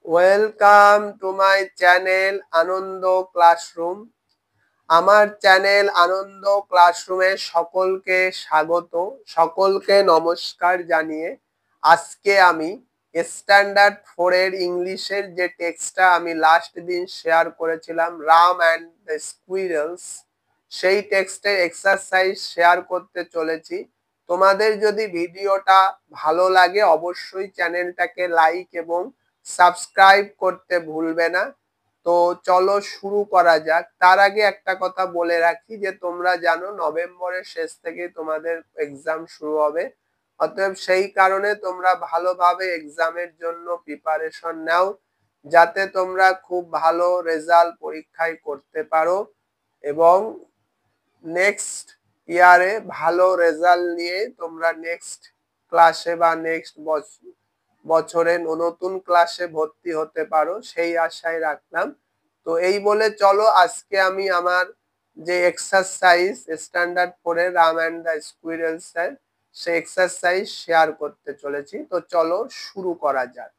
Welcome to my channel Anand classroom. আমার channel Anand ক্লাসরুমে সকলকে স্বাগত, সকলকে নমস্কার জানিয়ে আজকে আমি স্ট্যান্ডার্ড 4 এর ইংলিশের যে টেক্সটটা আমি লাস্ট দিন শেয়ার করেছিলাম, রাম অ্যান্ড দ্য স্কুইরেলস, সেই টেক্সটের এক্সারসাইজ শেয়ার করতে চলেছি। তোমাদের যদি ভিডিওটা ভালো লাগে অবশ্যই চ্যানেলটাকে লাইক এবং সাবস্ক্রাইব করতে ভুলবে না। তো চলো শুরু করা যাক। তার আগে একটা কথা বলে রাখি যে তোমরা জানো নভেম্বরের শেষ থেকে তোমাদের এক্সাম শুরু হবে, অতএব সেই কারণে তোমরা ভালোভাবে এক্সামের জন্য প্রিপারেশন নাও, যাতে তোমরা খুব ভালো রেজাল্ট পরীক্ষায় করতে পারো এবং নেক্সট ইয়ারে ভালো রেজাল্ট নিয়ে তোমরা নেক্সট ক্লাসে বা নেক্সট বছরে নতুন ক্লাসে ভর্তি হতে পারো, সেই আশায় রাখলাম। তো এই বলে চলো আজকে আমি আমার যে এক্সারসাইজ স্ট্যান্ডার্ড 4 এর রাম অ্যান্ড দ্য স্কুইরেলস এর সেই এক্সারসাইজ শেয়ার করতে চলেছি। তো চলো শুরু করা যাক।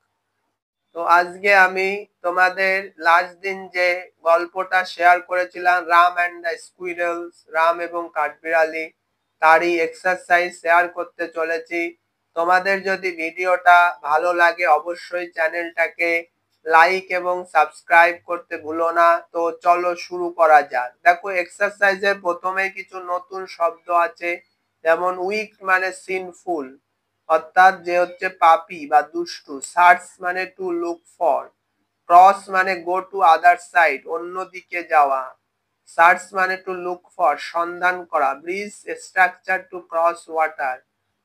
তো আজকে আমি তোমাদের লাস্ট দিন যে গল্পটা শেয়ার করেছিলাম রাম অ্যান্ড দ্য স্কুইরেলস, রাম এবং কাঠবিড়ালি, তারই এক্সারসাইজ শেয়ার করতে চলেছি। তোমাদের যদি ভিডিওটা ভালো লাগে অবশ্যই চ্যানেলটাকে লাইক এবং সাবস্ক্রাইব করতে ভুলো না। তো চলো শুরু করা যাক। দেখো এক্সারসাইজের প্রথমে কিছু নতুন শব্দ আছে, যেমন উইক মানে সিনফুল, অর্থাৎ যে হচ্ছে পাপী বা দুষ্টু। সার্চ মানে টু লুক ফর। ক্রস মানে গো টু আদার সাইড, অন্যদিকে যাওয়া। সার্চ মানে টু লুক ফর, সন্ধান করা। Bridge structure to cross water,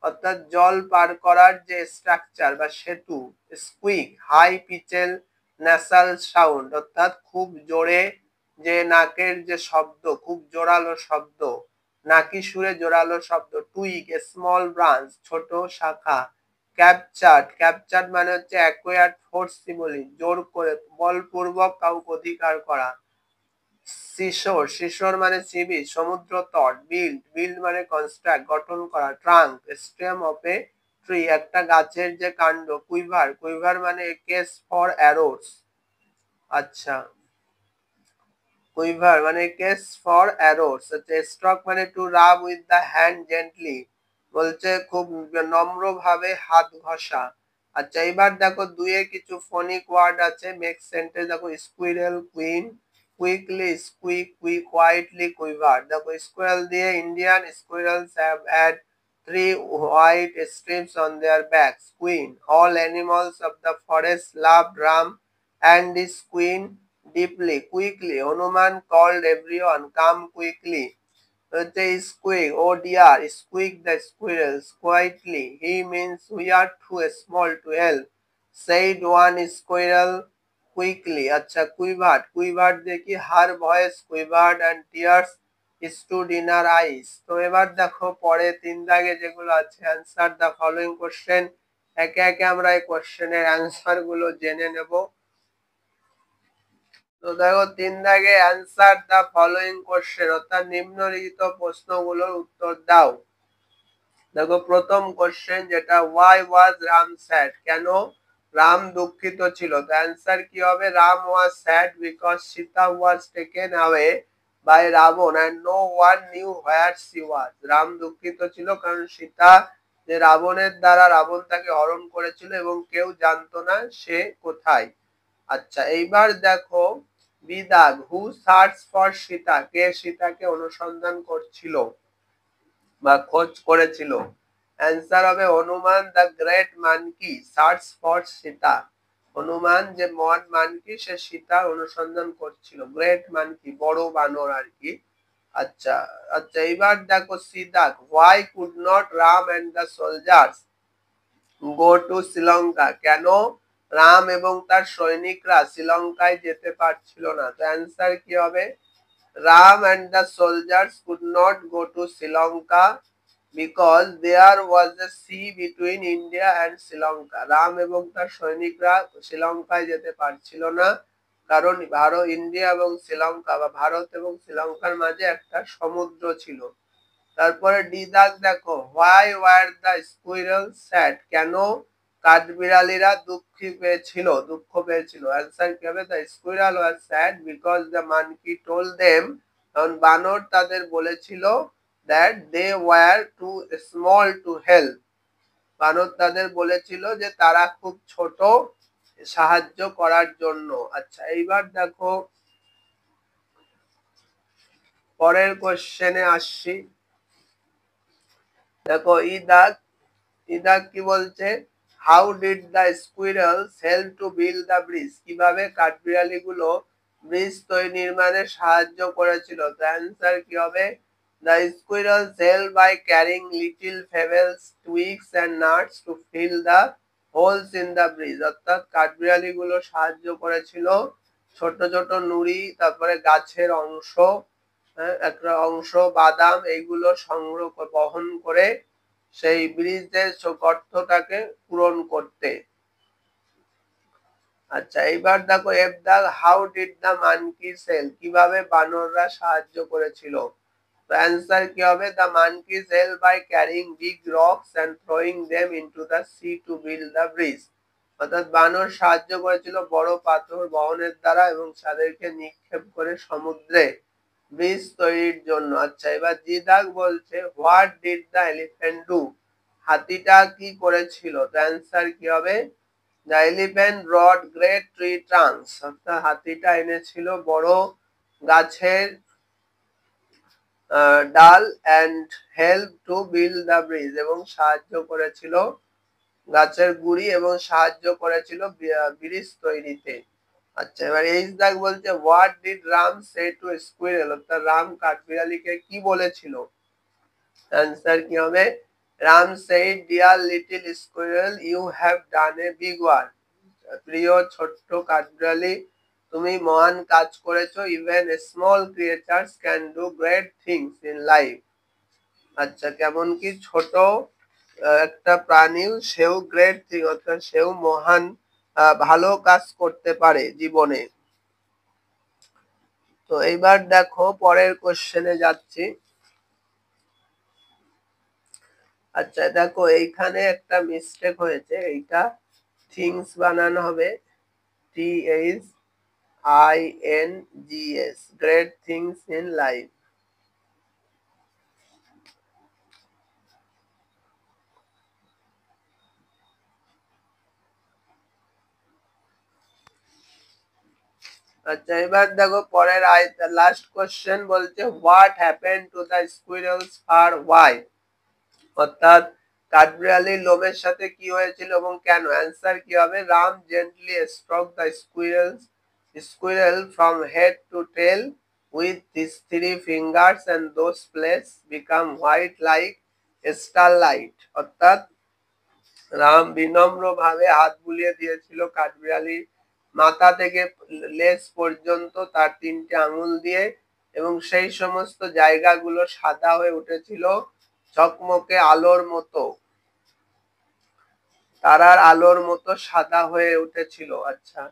অর্থাৎ জল পার করার যে স্ট্রাকচার বা সেতু। Squeak high pitched nasal sound, অর্থাৎ খুব জোরে যে নাকের যে শব্দ, খুব জোরালো শব্দ, নাকি সুরে জোরালো শব্দ। টুইক স্মল ব্রাঞ্চ, ছোট শাখা। ক্যাপচার্ড, ক্যাপচার্ড মানে হচ্ছে অ্যাকোয়ার্ড ফোর্সিবলি, জোর করে বলপূর্বক কাউকে অধিকার করা। সিশোর, সিশোর মানে সি বিচ, সমুদ্র তট। বিল্ড, বিল্ড মানে কনস্ট্রাক্ট, গঠন করা। Trunk stem of a tree, একটা গাছের যে কাণ্ড। কুইভার, কুইভার মানে কেস ফর অ্যারোস। আচ্ছা, কুইভার মানে কেস ফর অ্যারোস। আচ্ছা, স্ট্রক মানে to rub with the hand gently, বলছে খুব নম্র ভাবে হাত ঘষা। আচ্ছা, এবার দেখো দুয়ে কিছু ফনিক ওয়ার্ড আছে, মেক সেন্টেন্স। দেখো squirrel, queen, quickly squeak, quick, quietly quiver. দেখো স্কুইরেল দিয়ে Indian squirrels have had 3 white strips on their backs. Queen, all animals of the forest loved Ram and his queen deeply. Quickly, Hanuman called everyone, come quickly. They squeak, oh dear, squeak the squirrels quietly. He means we are too small to help, said one squirrel quickly. আচ্ছা, quivered, quivered দেখি her voice quivered and tears stood in her eyes. তো এবার দেখো পরে তিন দাগে যেগুলো আছে, answer the following question, একে একে আমরা এই কোশ্চেনের অ্যান্সার গুলো জেনে নেব। তো দেখো তিন দাগে অ্যান্সার দা ফলোইং কোশ্চেন, অর্থাৎ নিম্নলিখিত প্রশ্নগুলোর উত্তর দাও। দেখো প্রথম কোশ্চেন যেটা, ওয়াই ওয়াজ রাম স্যাড, কেন রাম দুঃখিত ছিল। তো অ্যান্সার কি হবে, Ram was sad because Sita was taken away by Ravan and no one knew where she was. Ram দুঃখিত ছিল কারণ সীতা যে রাবণের দ্বারা রাবণ তাকে হরণ করেছিল এবং কেউ জানতো না সে কোথায়। আচ্ছা, এইবার দেখো বিদাগ, হু সার্চ ফর সীতা, কে সীতাকে অনুসন্ধান করছিল বা খোঁজ করেছিল। অ্যান্সার হবে Hanuman the great monkey search for Sita. Hanuman যে মহান মানকি সে সীতার অনুসন্ধান করছিল। গ্রেট মানকি বড় বানর আর কি। আচ্ছা আচ্ছা, এইবার দেখো Sidak, why could not Ram and the soldiers go to Sri Lanka, কেন রাম এবং তার সৈনিকরা শ্রীলঙ্কায় যেতে পারছিল না। তো অ্যান্সার কি হবে, Ram and the soldiers could not go to Sri Lanka because there was a sea between India and Sri Lanka. Ram এবং তার সৈনিকরা শ্রীলঙ্কায় যেতে পারছিল না কারণ ইন্ডিয়া এবং শ্রীলঙ্কা বা ভারত এবং শ্রীলঙ্কার মাঝে একটা সমুদ্র ছিল। তারপরে ডি দাগ দেখো, why were the squirrel sad, কেন কাঠবিড়ালিরা দুঃখ পেয়েছিল। অ্যান্সার কি হবে? The squirrel was sad because the monkey told them, কারণ বানর তাদের বলেছিল that they were too small to help, বানর তাদের বলেছিল যে তারা খুব ছোট সাহায্য করার জন্য। আচ্ছা, এইবার দেখো পরের কোশ্চেনে আসছি। দেখো ইদাক কি বলছে? How did the squirrels help to build the bridge, কিভাবে কাঠবিড়ালি গুলো ব্রিজ তৈরি নির্মাণে সাহায্য করেছিল? তো অ্যান্সার কি হবে? The squirrels help by carrying little pebbles, twigs and nuts to fill the holes in the bridge, অর্থাৎ কাঠবিড়ালি গুলো সাহায্য করেছিল ছোট ছোট নুড়ি, তারপরে গাছের অংশ, একটা অংশ, বাদাম, এইগুলো সংগ্রহ বহন করে সেই ব্রিজের গর্তটাকে পূরণ করতে। আচ্ছা, এইবার দেখো Afdal, how did the monkey sell, কিভাবে বানররা সাহায্য করেছিল? তো অ্যান্সার কি হবে? The monkeys help by carrying big rocks and throwing them into the sea to build the bridge, অর্থাৎ বানর সাহায্য করেছিল বড় পাথর বহনের দ্বারা এবং তাদেরকে নিক্ষেপ করে সমুদ্রে ব্রিজ তৈরির জন্য। আচ্ছা, এবার জিদাক বলছে what did the elephant do, হাতিটা কি করেছিল? তো অ্যান্সার কি হবে? The elephant brought great tree trunks, অর্থাৎ হাতিটা এনেছিল বড় গাছের ডাল and help to build the bridge, এবং সাহায্য করেছিল গাছের গুড়ি এবং সাহায্য করেছিল ব্রিজ তৈরিতে। আচ্ছা, এবার এইচদাক বলছে what did Ram say to squirrel, অর্থাৎ রাম কাঠবিড়ালিকে কি বলেছিল? অ্যান্সার কি হবে? Ram said dear little squirrel you have done a big work, প্রিয় ছোট্ট কাঠবিড়ালি তুমি মহান কাজ করেছো, even small creatures can do great things in life, আচ্ছা কেমন কি ছোট একটা প্রাণীও সেও গ্রেট থিং, অর্থাৎ সেও মহান ভালো কাজ করতে পারে জীবনে। তো এইবার দেখো পরের কোশ্চেনে যাচ্ছি। আচ্ছা দেখো এইখানে একটা মিস্টেক হয়েছে, এইটা থিংস বানানো হবে THINGS, great things in life. আচ্ছা, এবার দেখো পরের লাস্ট কোশ্চেন বলছে what happened to the squirrels fur why, অর্থাৎ কাঠবিড়ালির লোমের সাথে কি হয়েছিল এবং কেন? অ্যান্সার কি হবে? Ram gently stroke the squirrel from head to tail with his 3 fingers and those place become white like starlight, অর্থাৎ রাম বিনম্র ভাবে হাত বুলিয়ে দিয়েছিল কাঠবিড়ালির মাথা থেকে লেজ পর্যন্ত তার 3টে আঙুল দিয়ে, এবং সেই সমস্ত জায়গাগুলো সাদা হয়ে উঠেছিল ঝকমকে আলোর মতো, তারার আলোর মতো সাদা হয়ে উঠেছিল। আচ্ছা,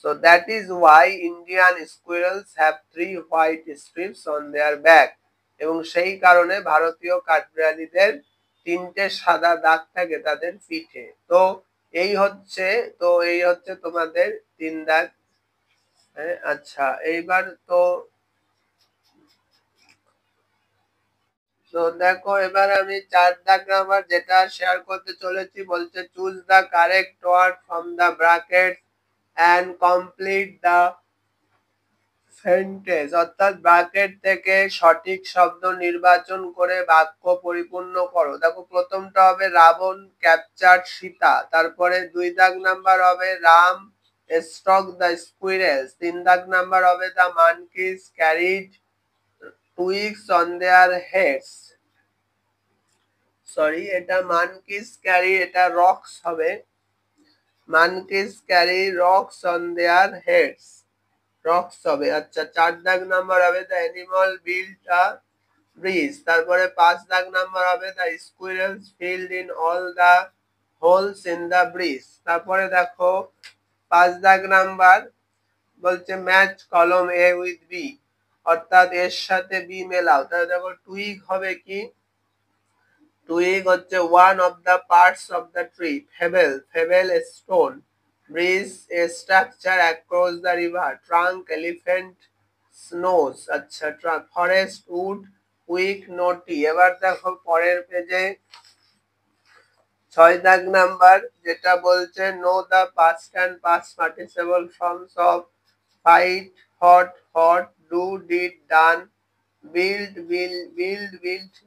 so that is why Indian squirrels have 3 white strips on their back, এবং সেই কারণে ভারতীয় কাঠবিড়ালিদের 3টে সাদা দাগ থাকে তাদের পিঠে। তো এই হচ্ছে তোমাদের 3 দাগ। আচ্ছা, এইবার তো দেখো এবার আমি 4 দাগ নাম্বার যেটা শেয়ার করতে চলেছি, বলছে choose the correct word from the bracket and complete the sentence, অর্থাৎ ব্র্যাকেট থেকে সঠিক শব্দ নির্বাচন করে বাক্য পরিপূর্ণ করো। দেখো প্রথমটা হবে রাবণ ক্যাপচার্ড সীতা, তারপরে 2 দাগ নাম্বার হবে রাম স্টক দ্য স্কুইরেলস, 3 দাগ নাম্বার হবে the monkeys carried twigs on their heads, sorry এটা মানকিজ ক্যারি, এটা রক্স হবে, monkeys carry rocks on their heads, rocks হবে। আচ্ছা, 4 দাগ নাম্বার হবে the animal build a bridge, তারপরে 5 দাগ নাম্বার হবে the squirrels filled in all the holes in the bridge, তারপরে দেখো 5 দাগ নাম্বার বলছে ম্যাচ কলম এ উইথ বি, অর্থাৎ এর সাথে বি মেলাও, তাহলে দেখো টুইগ হবে কি? টুইগ হচ্ছে one of the parts of the tree. Fable, fable stone. Bridge A structure across the river. Trunk elephant snows. আচ্ছা, ফরেস্ট উড উইক নোটি। এবার দেখো পরের পেজে 6 দাগ নাম্বার যেটা বলছে know the past and past participle forms of fight, ফট, ফট, do, did, done, build,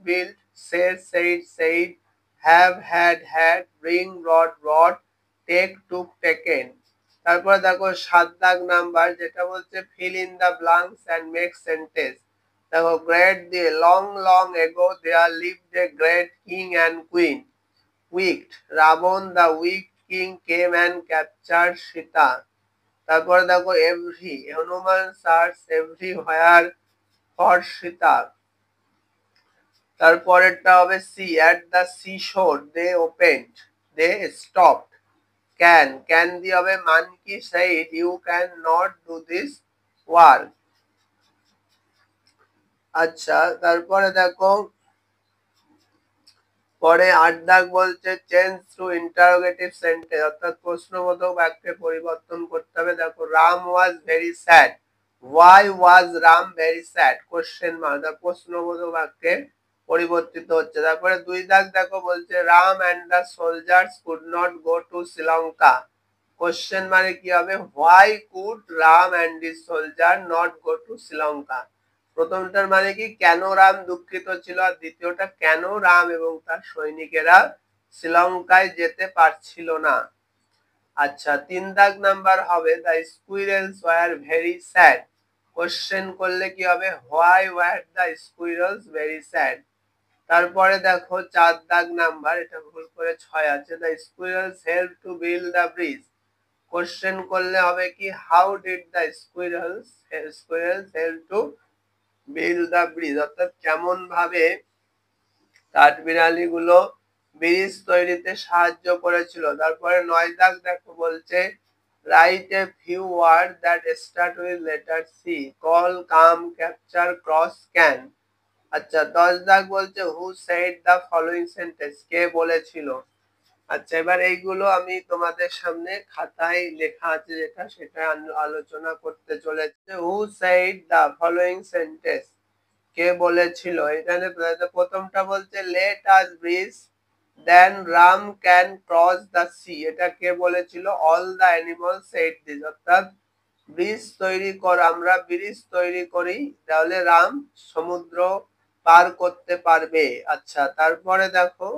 built, said, have, had, bring, brought, take, took, taken। তারপর দেখো 7 দাগ নাম্বার যেটা বলছে fill in the blanks and make sentence। দেখো great দিয়ে long ago there lived a great king and queen। wicked, Ravan the wicked king came and captured Sita। তারপরে দেখো every, Hanuman search everywhere for Sita। তারপরেরটা হবে C, at the seashore they opened, they stopped। can দিয়ে হবে monkey said you can not do this work। আচ্ছা, তারপরে দেখো পরে 8 দাগ বলছে চেঞ্জ টু ইন্টারোগেটিভ সেন্টেন্স, অর্থাৎ প্রশ্নবোধক বাক্যে পরিবর্তন করতে হবে। দেখো Ram was very sad. Why was Ram very sad? Question mark, প্রশ্নবোধক বাক্যে পরিবর্তিত হচ্ছে। তারপরে 2 দাগ দেখো বলছে Ram and the soldiers could not go to Sri Lanka. Question মানে কি হবে? Why could Ram and the soldier not go to Sri Lanka? প্রথমটার মানে কি কেন রাম দুঃখিত ছিল, আর দ্বিতীয়টা কেন রাম এবং তার সৈনিকেরা শ্রীলঙ্কায় যেতে পারছিল না। আচ্ছা, 3 দাগ নাম্বার হবে the squirrels were very sad. Question করলে কি হবে? Why were the squirrels very sad? তারপরে দেখো 4 দাগ নাম্বার, এটা ভুল করে 6 আছে, the স্কুইরেলস help to build the bridge. Question করলে হবে কি how did the স্কুইরেলস help to build the bridge? অর্থাৎ কেমন ভাবে কাঠবিড়ালি গুলো ব্রিজ তৈরিতে সাহায্য করেছিল। তারপরে 9 দাগ দেখো বলছে write a few word that start with letter C. Call, come, capture, cross, can. আচ্ছা, 10 দাগ বলছে who said the following sentence, কে বলেছিল। আচ্ছা, এবার এইগুলো আমি তোমাদের সামনে খাতায় লেখা আছে যেটা, সেটা আলোচনা করতে চলেছে। Who said the following sentence, কে বলেছিল। এখানে প্রথমটা বলছে let us bridge then Ram can cross the sea. এটা কে বলেছিল? All the animal said this, অর্থাৎ ব্রিজ তৈরি কর, আমরা ব্রিজ তৈরি করি তাহলে রাম সমুদ্র পার করতে পারবে। আচ্ছা, তারপরে দেখো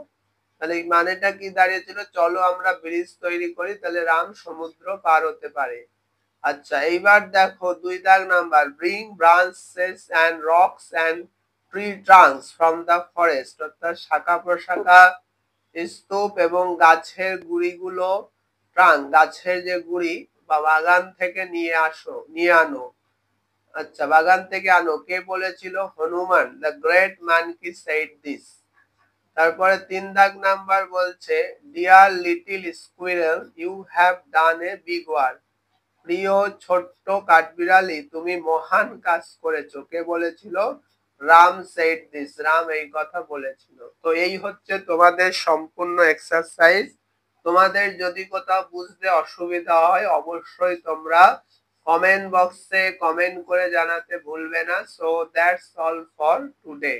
তাহলে মানেটা কি দাঁড়িয়েছিল? চলো আমরা ব্রিজ তৈরি করি তাহলে রাম সমুদ্র পার হতে পারে। আচ্ছা, এইবার দেখো 2 দাগ number bring branches and rocks and tree trunks from the forest, অর্থাৎ শাখা প্রশাখা, স্তূপ এবং গাছের গুড়িগুলো, ট্রাঙ্ক গাছের যে গুড়ি বা বাগান থেকে নিয়ে আনো। আচ্ছা, বাগান থেকে আনো, কে বলেছিল? Hanuman, the great monkey said this. তারপরে 3 দাগ নাম্বার বলছে dear little squirrel you have done a big work. প্রিয় ছোট্ট কাঠবিড়ালি তুমি মহান কাজ করেছো, কে বলেছিল? রাম সেড দিস, রাম এই কথা বলেছিল। তো এই হচ্ছে তোমাদের সম্পূর্ণ এক্সারসাইজ। তোমাদের যদি কোথাও বুঝতে অসুবিধা হয় অবশ্যই তোমরা কমেন্ট বক্সে কমেন্ট করে জানাতে ভুলবে না। So that's all for today.